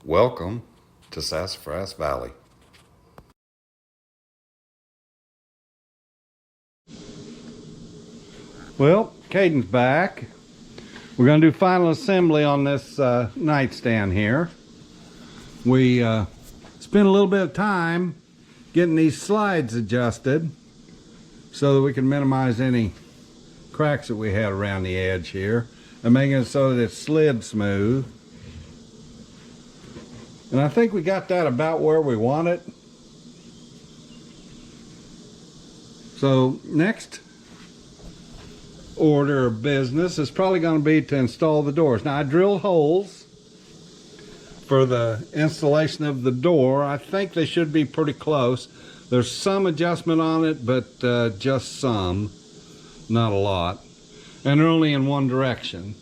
Welcome to Sassafras Valley. Well, Kaden's back. We're going to do final assembly on this nightstand here. We spent a little bit of time getting these slides adjusted so that we can minimize any cracks that we had around the edge here and making it so that it slid smooth. And I think we got that about where we want it. So next order of business is probably going to be to install the doors. Now I drilled holes for the installation of the door. I think they should be pretty close. There's some adjustment on it, but just some, not a lot. And they're only in one direction.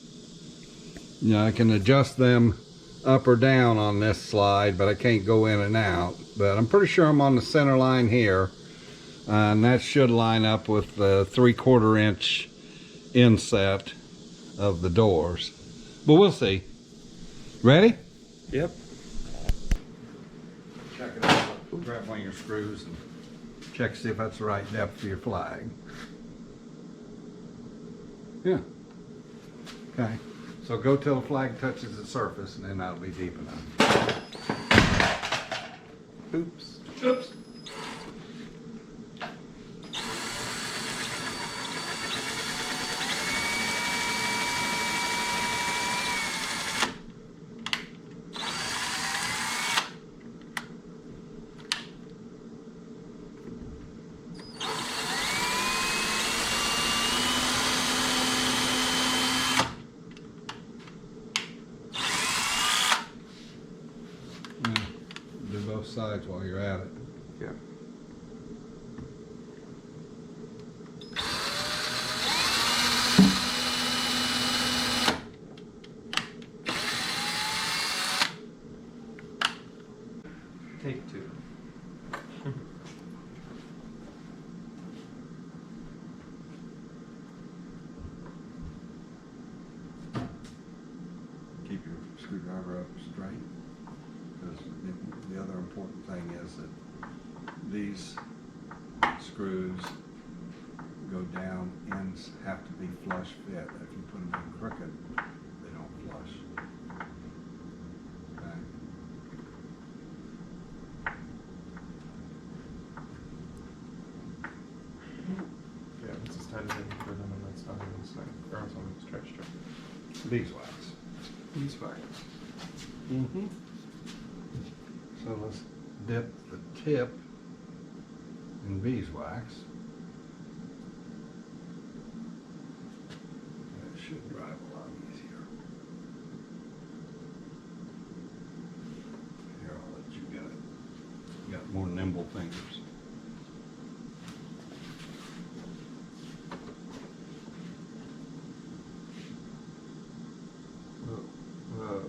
You know, I can adjust them up or down on this slide, but I can't go in and out. But I'm pretty sure I'm on the center line here, and that should line up with the 3/4 inch inset of the doors. But we'll see. Ready? Yep. Check it out. Grab one of your screws and check to see if that's the right depth for your flag. Yeah. Okay. So go till the flag touches the surface, and then that'll be deep enough. Oops. Oops. Do both sides while you're at it. Yeah. Take two. Keep your screwdriver up straight. Because the other important thing is that these screws go down, ends have to be flush fit. If you put them in crooked, they don't flush. Okay. Yeah, this is tighter than for them on that side and this side. Or else I'm stretched up. Beeswax. Beeswax. Mm-hmm. So let's dip the tip in beeswax. That should drive a lot easier. Here, I'll let you get it. You got more nimble fingers. Whoa.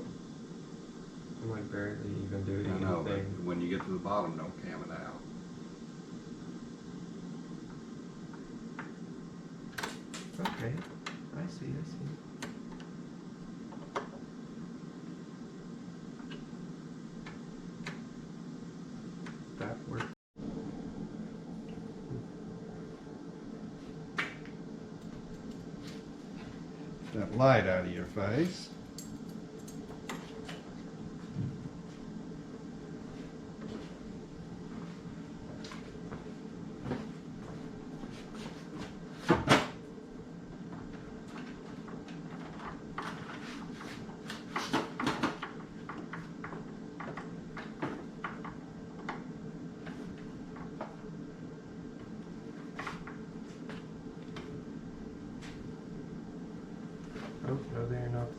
I might barely even do I know, but anything. when you get to the bottom, don't cam it out. Okay. I see. That worked. That light out of your face. Oh, no, they're not.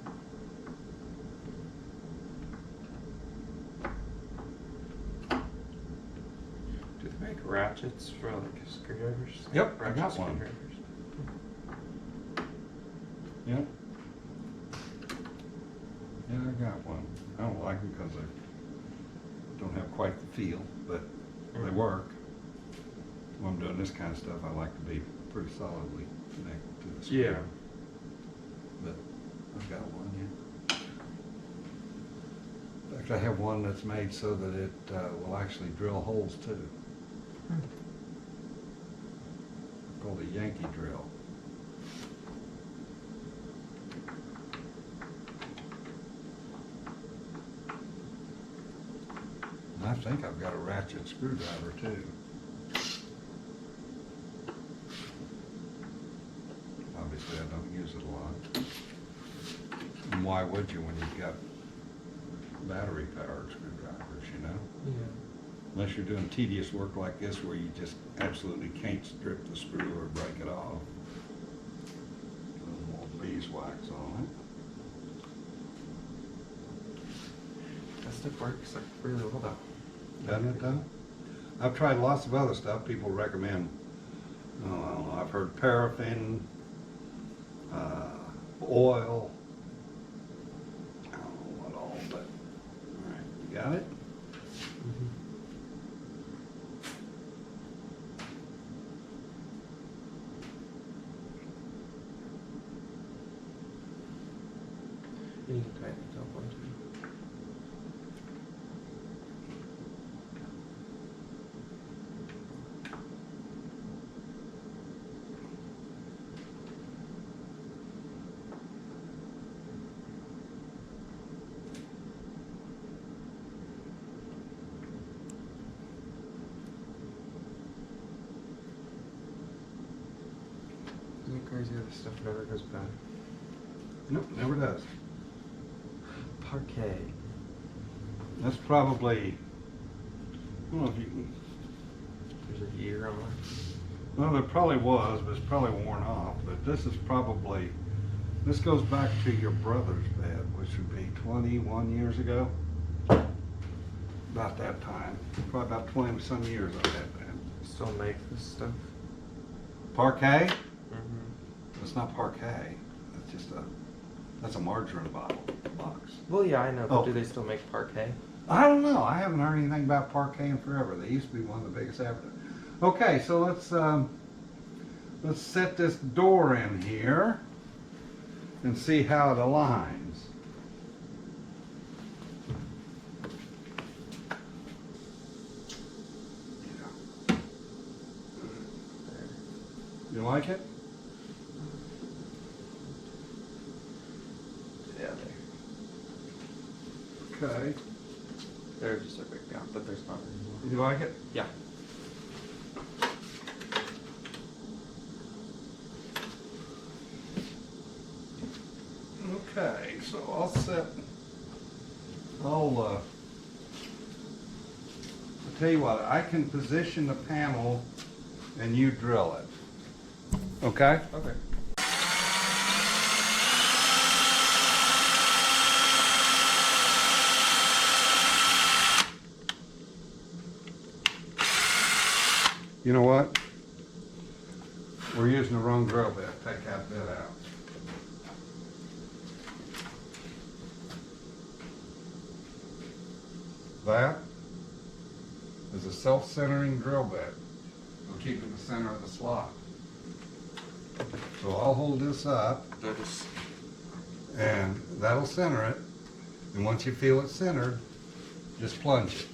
Do they make ratchets for like screwdrivers? Yep, I Ratchet got one. screwdrivers. Yep. Yeah, I got one. I don't like them because they don't have quite the feel, but they work. When I'm doing this kind of stuff, I like to be pretty solidly connected to the screw. Yeah. But I've got one, yeah. In fact, they have one that's made so that it will actually drill holes too. Called a Yankee drill. And I think I've got a ratchet screwdriver too. Obviously I don't use it a lot. And why would you when you've got battery powered screwdrivers, you know? Yeah. Unless you're doing tedious work like this where you just absolutely can't strip the screw or break it off. A little more beeswax on That stuff works like really well though. it. Doesn't it though? I've tried lots of other stuff people recommend. Oh, I don't know, I've heard paraffin, oil, I don't know what all, but, all right, you got it? You can tighten it up one too. Isn't it crazy how this stuff never goes bad? Nope, never does. Parquet. That's probably, I don't know if you, There's a year on it. well, there probably was, but it's probably worn off. But this is probably, this goes back to your brother's bed, which would be 21 years ago. About that time. Probably about 20 some years on that bed. Still make this stuff. Parquet? Mm-hmm. It's not parquet. That's just that's a margarine box. Well, yeah, I know, but Oh. do they still make parquet? I don't know. I haven't heard anything about parquet in forever. They used to be one of the biggest ever. Okay, so let's set this door in here and see how it aligns. You like it? Yeah, Okay. there's just a big gap, but there's not anymore. You like it? Yeah. Okay, so I'll tell you what, I can position the panel and you drill it. Okay? Okay. You know what? We're using the wrong drill bit. Take that bit out. That is a self-centering drill bit. It'll keep it in the center of the slot. So I'll hold this up That is. and that'll center it. And once you feel it centered, just plunge it.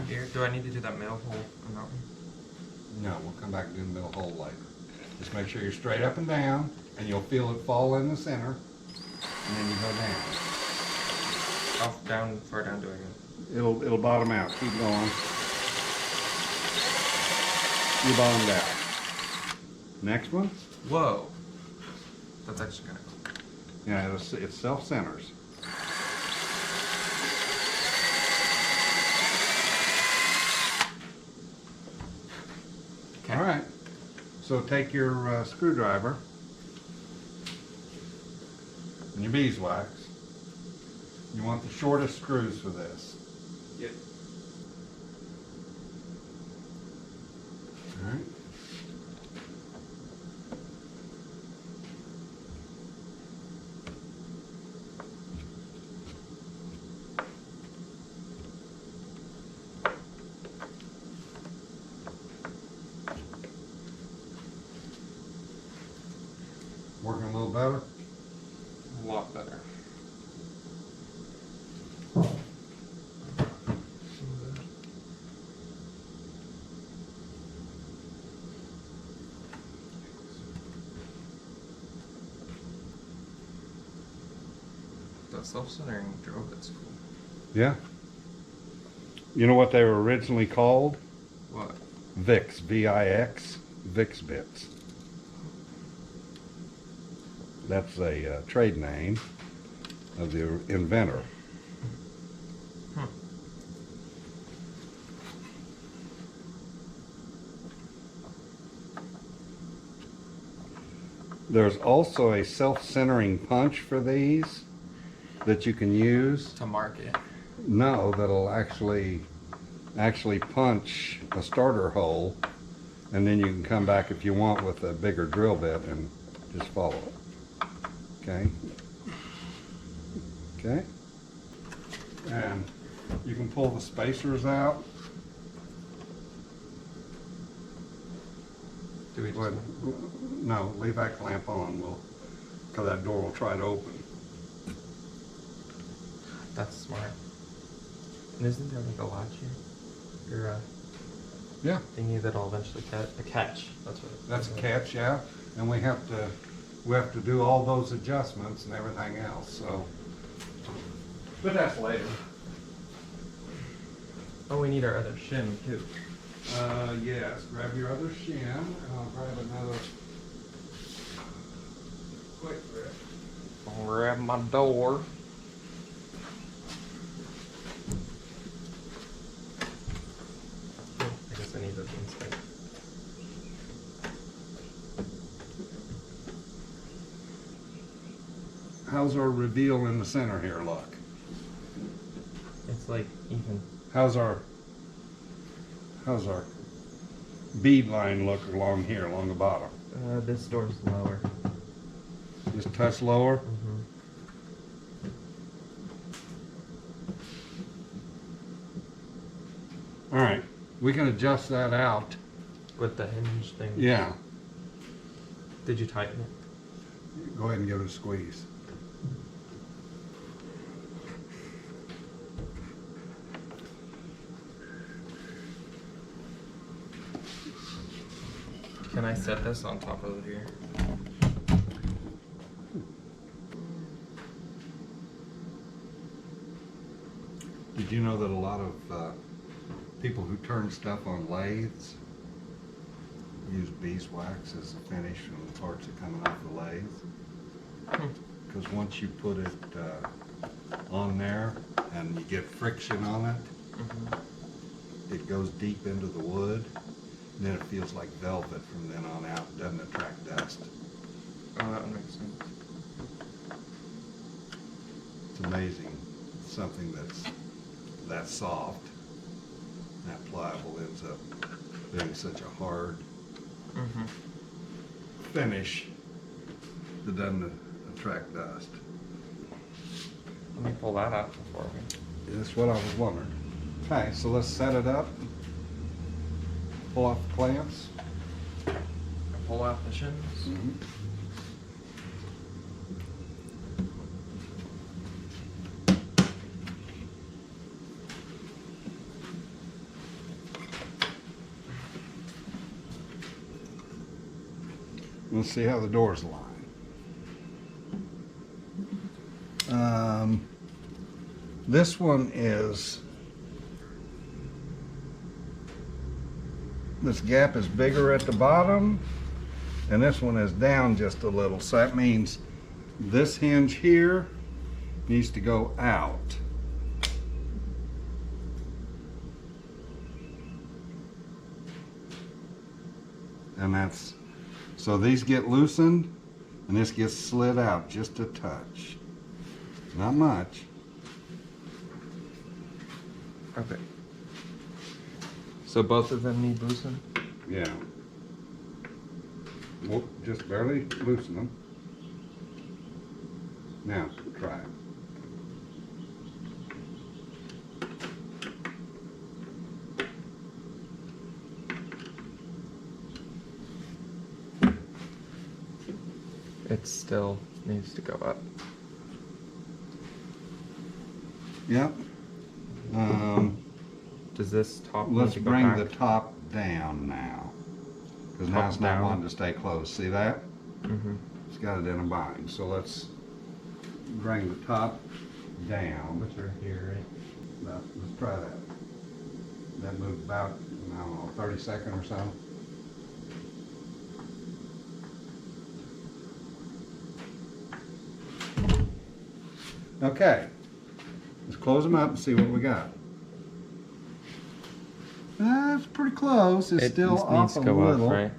Here, do I need to do that middle hole on that one? No, we'll come back and do the middle hole later. Just make sure you're straight up and down, and you'll feel it fall in the center, and then you go down. Off, down, far down, do I go? It'll bottom out. Keep going. You bottomed out. Next one. Whoa. That's actually kind of cool. Yeah, it self-centers. Okay. All right. So take your screwdriver and your beeswax. You want the shortest screws for this. Yep. All right. Working a little better? A lot better. the self-centering drill bit's cool. Yeah. You know what they were originally called? What? VIX, V-I-X, VIX bits. That's a trade name of the inventor. Hmm. There's also a self-centering punch for these that you can use. To mark it. No, that'll actually punch a starter hole, and then you can come back if you want with a bigger drill bit and just follow it. Okay. Okay. And you can pull the spacers out. Do we Go ahead. No, leave that clamp on. Because that door will try to open. That's smart. And isn't there like a latch here? Or Yeah. thingy that'll eventually catch? A catch. That's what. That's a catch, yeah. And we have to do all those adjustments and everything else. So, but that's later. Oh, we need our other shim too. Yes. Grab your other shim, and I'll grab another quick grip. I'll grab my door. I guess I need those inside. How's our reveal in the center here look? It's like even. How's our bead line look along here, along the bottom? This door's lower. Just a touch lower? Mm-hmm. All right, we can adjust that out. With the hinge thing. Yeah, Did you tighten it? go ahead and give it a squeeze. Can I set this on top of here? Did you know that a lot of people who turn stuff on lathes use beeswax as a finish when the parts are coming off the lathe? Because once you put it on there and you get friction on it, Mm-hmm. it goes deep into the wood, and then it feels like velvet from then on out. It doesn't attract dust. Oh, that would make sense. It's amazing. Something that's that soft, that pliable ends up being such a hard Mm-hmm. finish that doesn't attract dust. Let me pull that out before we. That's what I was wondering. Okay, so let's set it up. Pull off the clamps. Pull out the shims. Let's see how the doors line. This one is, this gap is bigger at the bottom, and this one is down just a little. So that means this hinge here needs to go out. And that's, so these get loosened, and this gets slid out just a touch. Not much. Okay. So both of them need loosen? Yeah. Well, just barely loosen them. Now, try it. It still needs to go up. Yep. Does this top Let's need to go bring back? the top down now. Because now Top it's not down. wanting to stay closed. See that? Mm-hmm. It's got it in a bind. So let's bring the top down. Which are here, right? Now, let's try that. That moved about, I don't know, 30 seconds or so. Okay, let's close them up and see what we got. That's pretty close. It's still off a little. right?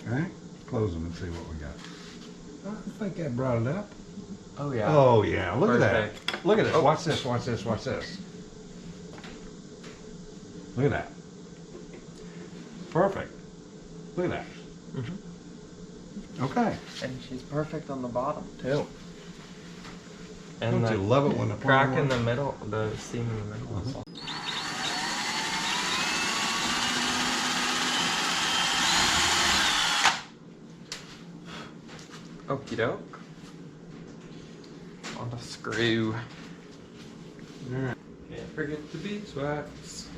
Okay, close them and see what we got. I think that brought it up. Oh yeah. Oh yeah, look at Perfect. that. Look at this. Oh. Watch this, watch this, watch this. Look at that. Perfect. Look at that. Okay. And she's perfect on the bottom too. And Don't the you love it when the crack plumber in the works? middle, the seam in the middle. is all- Okie doke. On the screw. Alright. Can't forget the beeswax.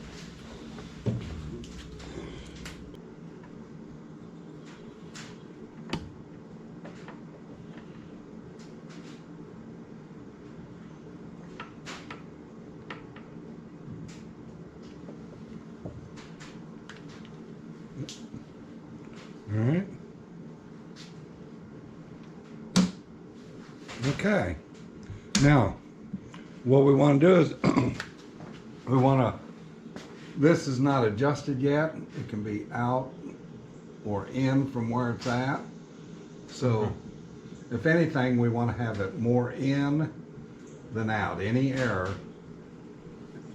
Alright. Okay. Now, what we want to do is we want to, this is not adjusted yet. It can be out or in from where it's at. So, if anything, we want to have it more in than out. Any error.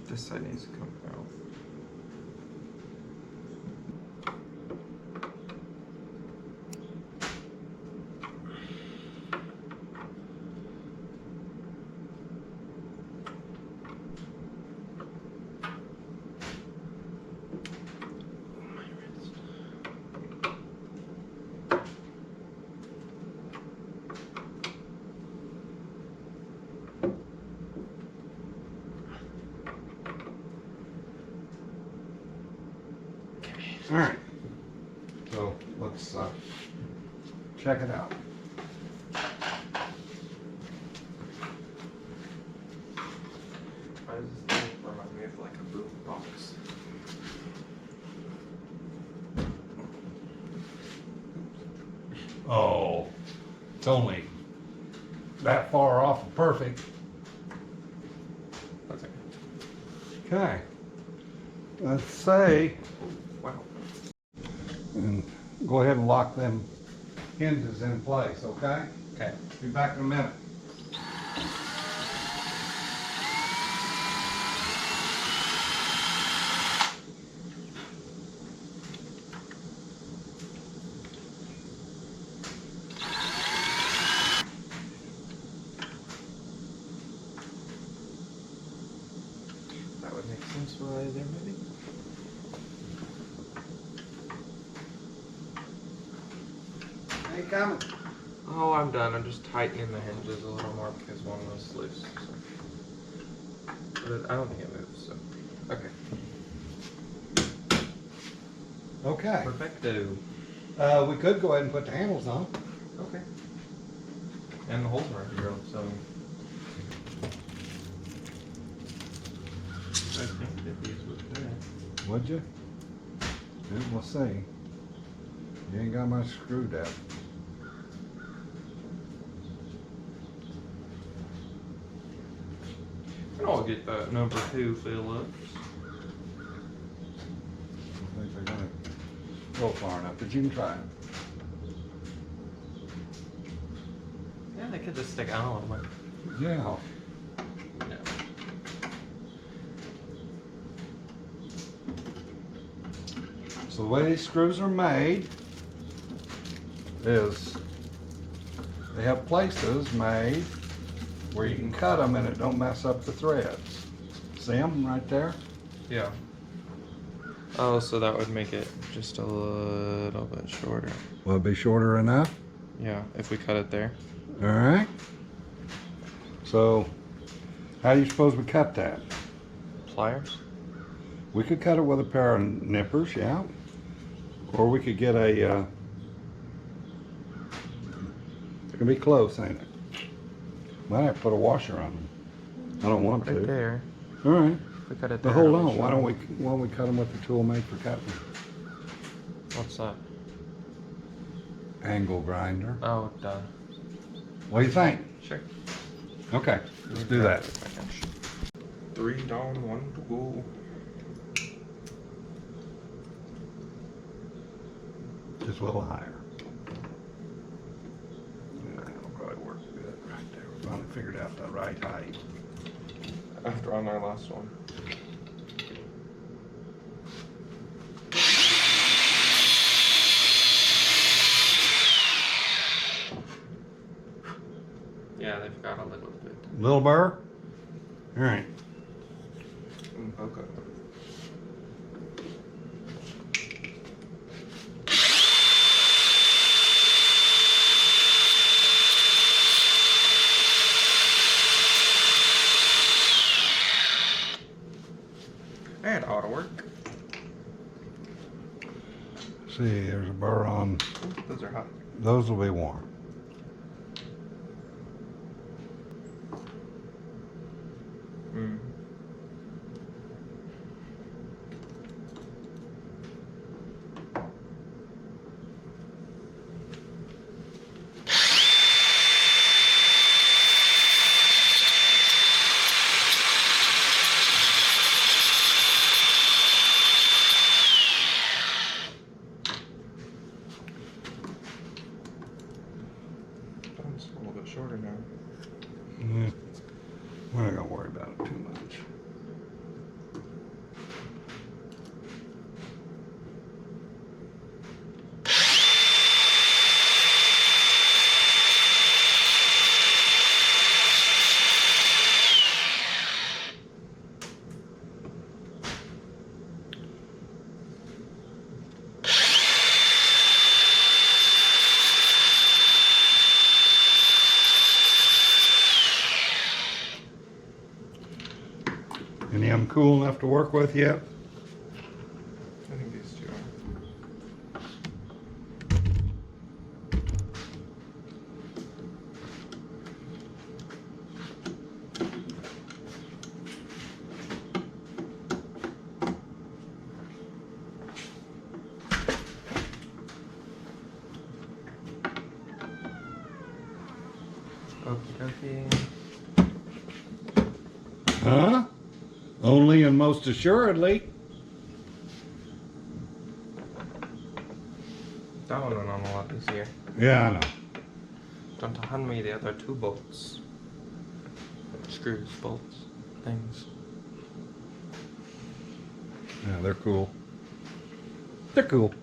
This side needs to come out. All right. So let's check it out. Why does this thing remind me of like a boom box? Oh, it's only that far off of perfect. That's okay. Okay. Let's say, Wow. and go ahead and lock them hinges in place, okay? Okay. Be back in a minute. That would make sense why there maybe. Ain't coming. Oh, I'm done. I'm just tightening the hinges a little more because one was loose. So. But I don't think it moves. So. Okay. Okay. Perfecto. We could go ahead and put the handles on. Okay. And the holes are drilled, so. I think that these would fit. Would you? Yeah, we'll see. You ain't got my screw depth. And I'll get that number 2 fill up. I think they're gonna go far enough, but you can try it. Yeah, they could just stick out a little bit. Yeah. No. So the way these screws are made is they have places made where you can cut them and it don't mess up the threads. See them right there? Yeah. Oh, so that would make it just a little bit shorter. Will it be shorter enough? Yeah, if we cut it there. All right. So how do you suppose we cut that? Pliers? We could cut it with a pair of nippers, yeah. Or we could get a, it's gonna be close, ain't it? Might have to put a washer on them. I don't want to. Right there. All right. If we cut it But there, hold it'll be on, why short. don't we cut them with the tool made for cutting? What's that? Angle grinder. Oh, duh. What do you think? Sure. Okay, let's do that. 3 down, 1 to go. Just a little higher. Yeah, that'll probably work good right there. We finally figured out the right height. After on our last one. Yeah, they've got a little bit. Little burr? All right. Okay. That ought to work. See, there's a burr on. Ooh, those are hot. Those will be warm. Mm. It's a little bit shorter now. Mm, we're not gonna worry about it too much. Any of them cool enough to work with yet? I think these two are. Okie dokie. Huh? Only and most assuredly. That one went on a lot easier. Yeah, I know. Don't hand me the other 2 bolts. Screws, bolts, things. Yeah, they're cool. They're cool.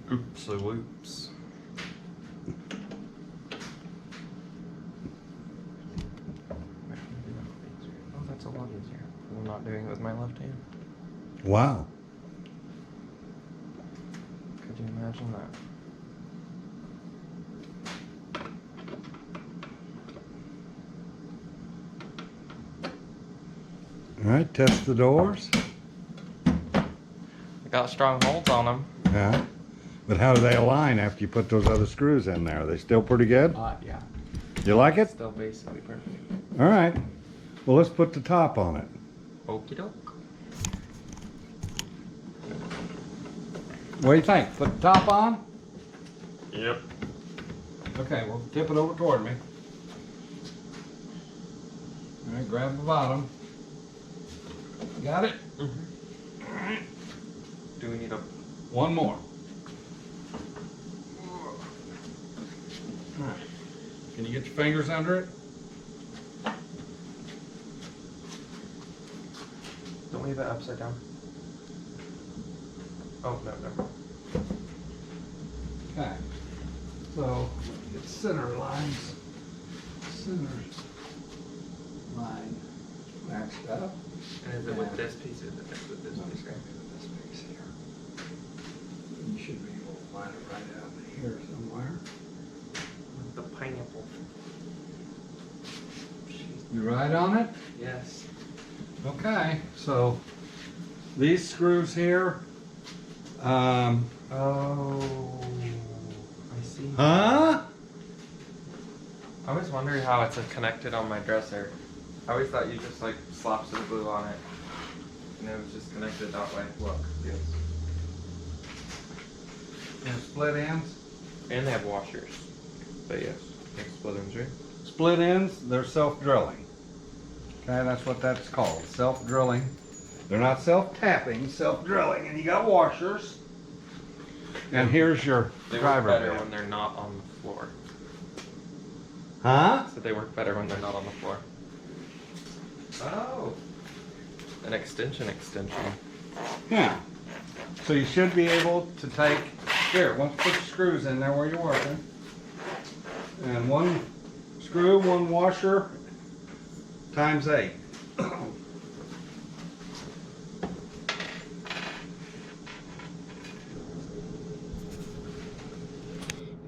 Oops, whoops. Oh, that's a lot easier. I'm not doing it with my left hand. Wow. Could you imagine that? All right, test the doors. I got strong holds on them. Yeah. But how do they align after you put those other screws in there? Are they still pretty good? Yeah. You like it? Still basically perfect. All right. Well, let's put the top on it. Okie doke. What do you think? Put the top on? Yep. Okay, well, tip it over toward me. All right, grab the bottom. Got it? Mm-hmm. All right. Do we need a... One more. All right. Can you get your fingers under it? Don't leave it upside down. Oh, no. Okay. So it's center lines. Center line matched up. And is it with this piece or is it with this piece? Right? This piece here. You should be able to line it right out here somewhere. With the pineapple. You right on it? Yes. Okay. So these screws here. Oh, I see. Huh? I was wondering how it's connected on my dresser. I always thought you just like slapped some glue on it and it was just connected that way. Look, yes. And split ends. And they have washers. But yes, they have split ends, right? Split ends, they're self-drilling. Okay, that's what that's called, self-drilling. They're not self-tapping, self-drilling. And you got washers. And here's your They work driver better bed. when they're not on the floor. Huh? So they work better when they're not on the floor. Oh. An extension. Yeah. So you should be able to take, here, once put your screws in there where you're working. And one screw, one washer, times 8.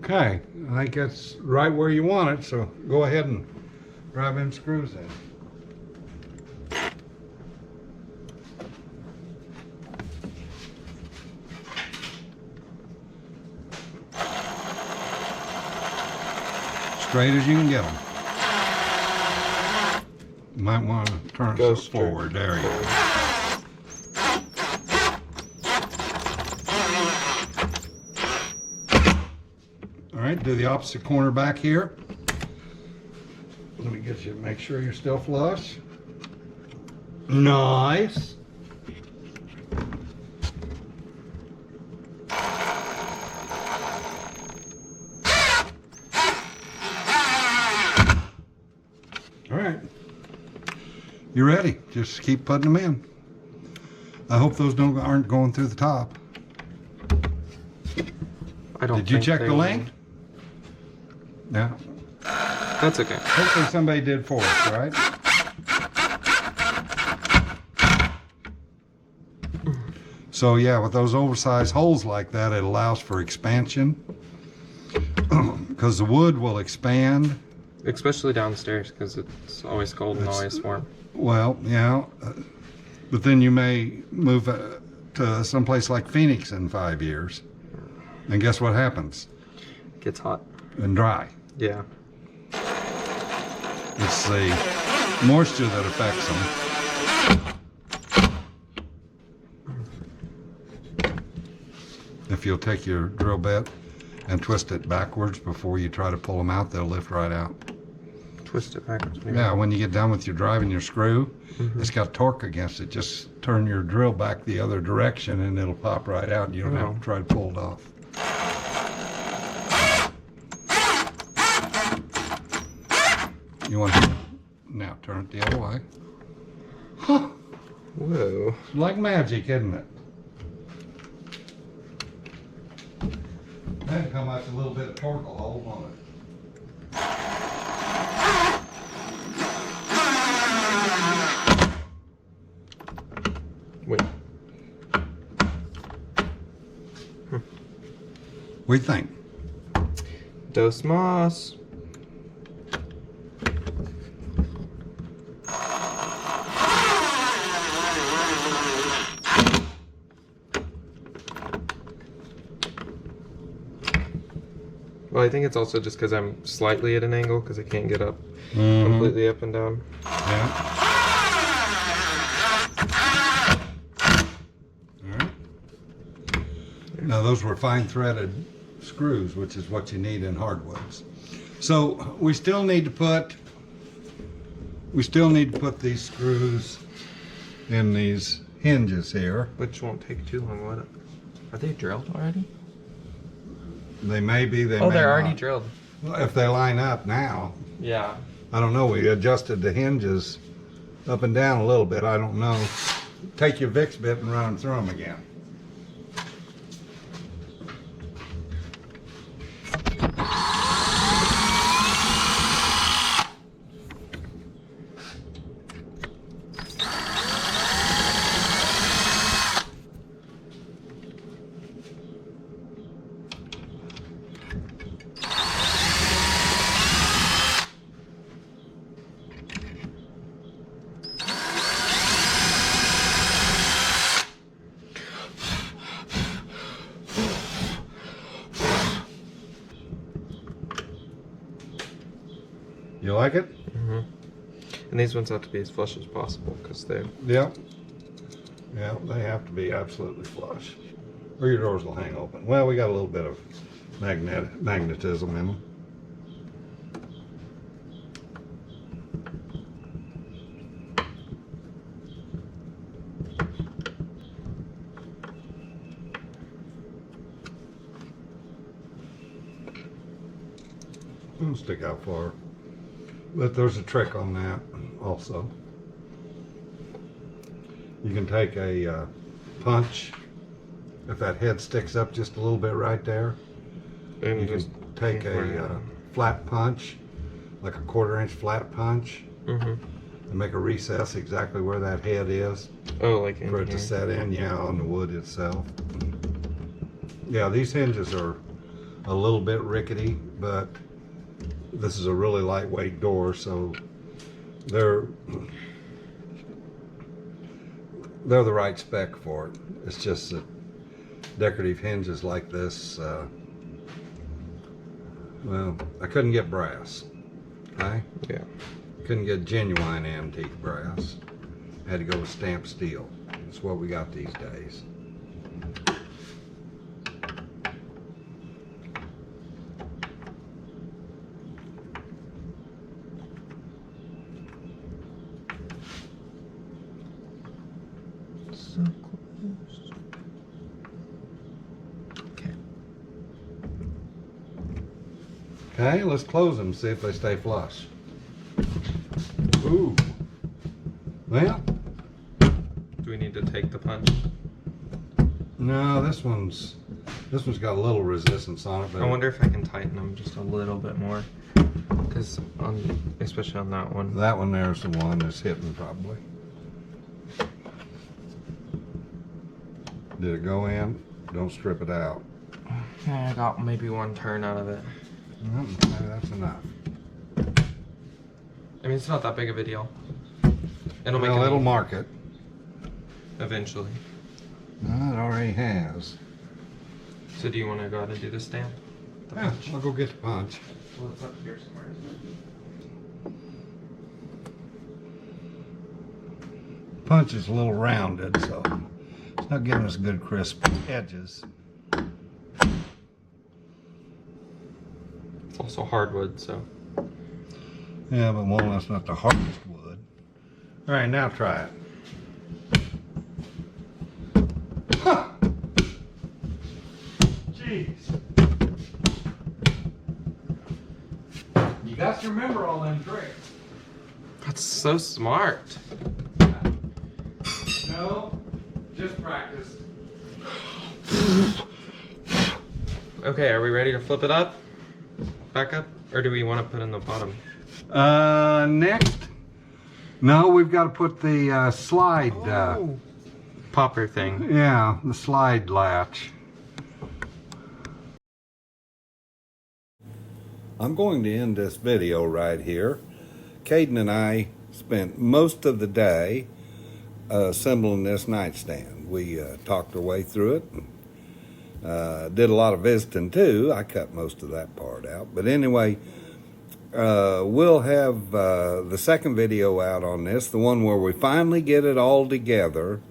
Okay, I think that's right where you want it, so go ahead and drive them screws in. Straight as you can get them. You might want to turn Go it straight forward. There you go. All right, do the opposite corner back here. Let me get you, make sure you're still flush. Nice. All right, you're ready. Just keep putting them in. I hope those aren't going through the top. I don't. Did you check the length? Yeah. That's okay. Hopefully somebody did for us, right? So yeah, with those oversized holes like that, it allows for expansion because the wood will expand. Especially downstairs because it's always cold and always warm. Well, yeah, but then you may move to someplace like Phoenix in 5 years, and guess what happens? It gets hot. And dry. Yeah. It's the moisture that affects them. If you'll take your drill bit and twist it backwards before you try to pull them out, they'll lift right out. Twist it backwards. Yeah, when you get done with your driving your screw, it's got torque against it. Just turn your drill back the other direction and it'll pop right out and you don't have to try to pull it off. You want to now turn it the other way. Huh. Whoa. It's like magic, isn't it? That'd come out a little bit of torque will hold on it. Wait. What do you think? Dos mas. Well, I think it's also just because I'm slightly at an angle because I can't get up completely up and down. Yeah. All right. Now those were fine threaded screws, which is what you need in hardwoods. So we still need to put these screws in these hinges here. Which won't take too long, will it? Are they drilled already? They may be, they may Oh, they're not. already drilled. Well, if they line up now, Yeah. I don't know. We adjusted the hinges up and down a little bit. I don't know. take your Vicks bit and run them through them again. You like it? Mm-hmm. And these ones have to be as flush as possible because they're... Yep. Yeah, they have to be absolutely flush. Or your doors will hang open. Well, we got a little bit of magnetism in them. Don't stick out far. But there's a trick on that also. You can take a punch. If that head sticks up just a little bit right there, And you can take a flat punch, like a 1/4 inch flat punch, Mm-hmm. and make a recess exactly where that head is Oh, like in for it here. to set in, yeah, on the wood itself. Yeah, these hinges are a little bit rickety, but this is a really lightweight door, so they're the right spec for it. It's just that decorative hinges like this, well, I couldn't get brass, okay? Yeah. Couldn't get genuine antique brass. Had to go with stamped steel. That's what we got these days. So close. Okay. Okay, let's close them, see if they stay flush. Ooh. Well, Do we need to take the punch? no, this one's got a little resistance on it, but I wonder if I can tighten them just a little bit more. Because especially on that one. that one there's the one that's hitting probably. Did it go in? Don't strip it out. Yeah, I got maybe one turn out of it. Okay, that's enough. I mean, it's not that big of a deal. It'll make Well, it it'll mark it. eventually. No, it already has. So do you want to go ahead and do the stamp? The Yeah, punch? I'll go get the punch. Well, it's up here somewhere, isn't it? Punch is a little rounded, so it's not giving us good crisp edges. It's also hardwood, so. Yeah, but walnut's not the hardest wood. All right, now try it. Huh. Jeez. You got to remember all them tricks. That's so smart. No, just practice. Okay, are we ready to flip it up? Back up? Or do we want to put in the bottom? Next. No, we've got to put the slide. Popper thing. Yeah, the slide latch. I'm going to end this video right here. Kaden and I spent most of the day assembling this nightstand. We talked our way through it. Did a lot of visiting too. I cut most of that part out. But anyway, we'll have the second video out on this, the one where we finally get it all together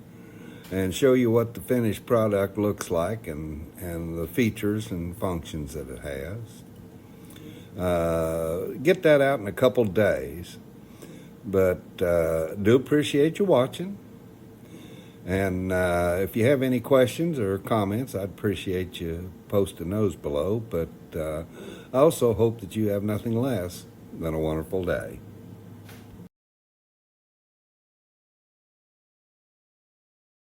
and show you what the finished product looks like and the features and functions that it has. Get that out in a couple days. But do appreciate you watching. And if you have any questions or comments, I'd appreciate you posting those below. But I also hope that you have nothing less than a wonderful day.